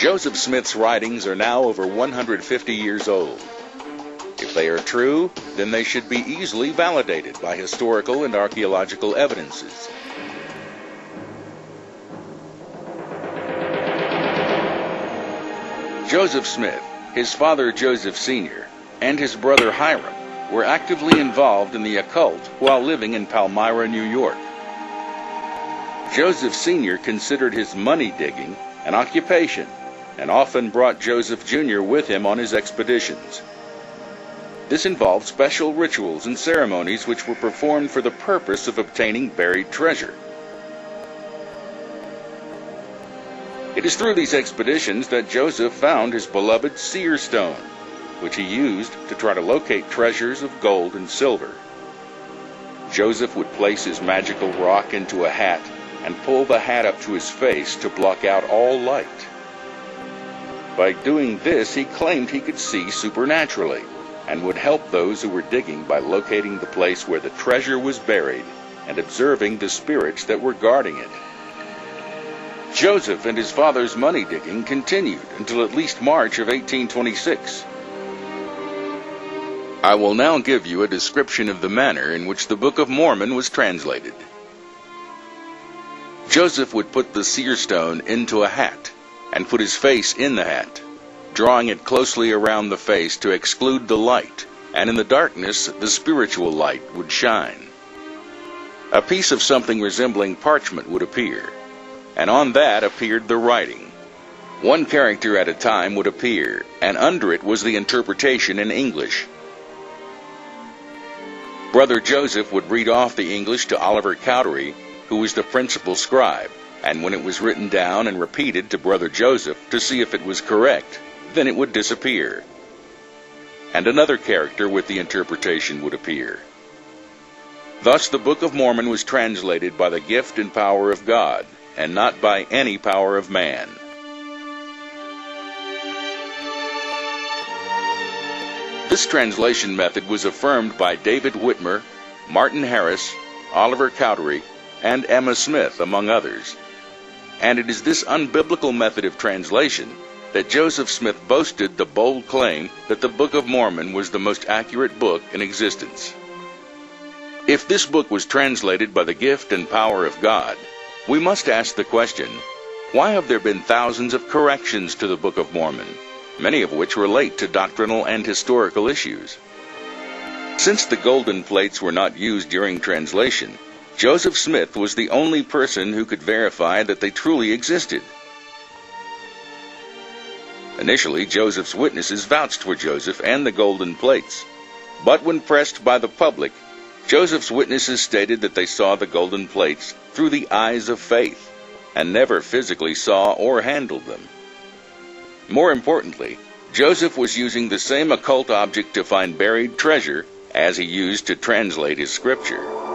Joseph Smith's writings are now over 150 years old. If they are true, then they should be easily validated by historical and archaeological evidences. Joseph Smith, his father Joseph Sr., and his brother Hiram were actively involved in the occult while living in Palmyra, New York. Joseph Sr. considered his money digging an occupation and often brought Joseph Jr. with him on his expeditions. This involved special rituals and ceremonies which were performed for the purpose of obtaining buried treasure. It is through these expeditions that Joseph found his beloved seer stone, which he used to try to locate treasures of gold and silver. Joseph would place his magical rock into a hat and pull the hat up to his face to block out all light. By doing this, he claimed he could see supernaturally and would help those who were digging by locating the place where the treasure was buried and observing the spirits that were guarding it. Joseph and his father's money digging continued until at least March of 1826. I will now give you a description of the manner in which the Book of Mormon was translated. Joseph would put the seer stone into a hat and put his face in the hat, drawing it closely around the face to exclude the light, and in the darkness the spiritual light would shine. A piece of something resembling parchment would appear, and on that appeared the writing. One character at a time would appear, and under it was the interpretation in English. Brother Joseph would read off the English to Oliver Cowdery, who was the principal scribe, and when it was written down and repeated to Brother Joseph to see if it was correct, then it would disappear, and another character with the interpretation would appear. Thus the Book of Mormon was translated by the gift and power of God, and not by any power of man. This translation method was affirmed by David Whitmer, Martin Harris, Oliver Cowdery, and Emma Smith, among others. And it is this unbiblical method of translation that Joseph Smith boasted the bold claim that the Book of Mormon was the most accurate book in existence. If this book was translated by the gift and power of God, we must ask the question, why have there been thousands of corrections to the Book of Mormon, many of which relate to doctrinal and historical issues? Since the golden plates were not used during translation, Joseph Smith was the only person who could verify that they truly existed. Initially, Joseph's witnesses vouched for Joseph and the golden plates, but when pressed by the public, Joseph's witnesses stated that they saw the golden plates through the eyes of faith, and never physically saw or handled them. More importantly, Joseph was using the same occult object to find buried treasure as he used to translate his scripture.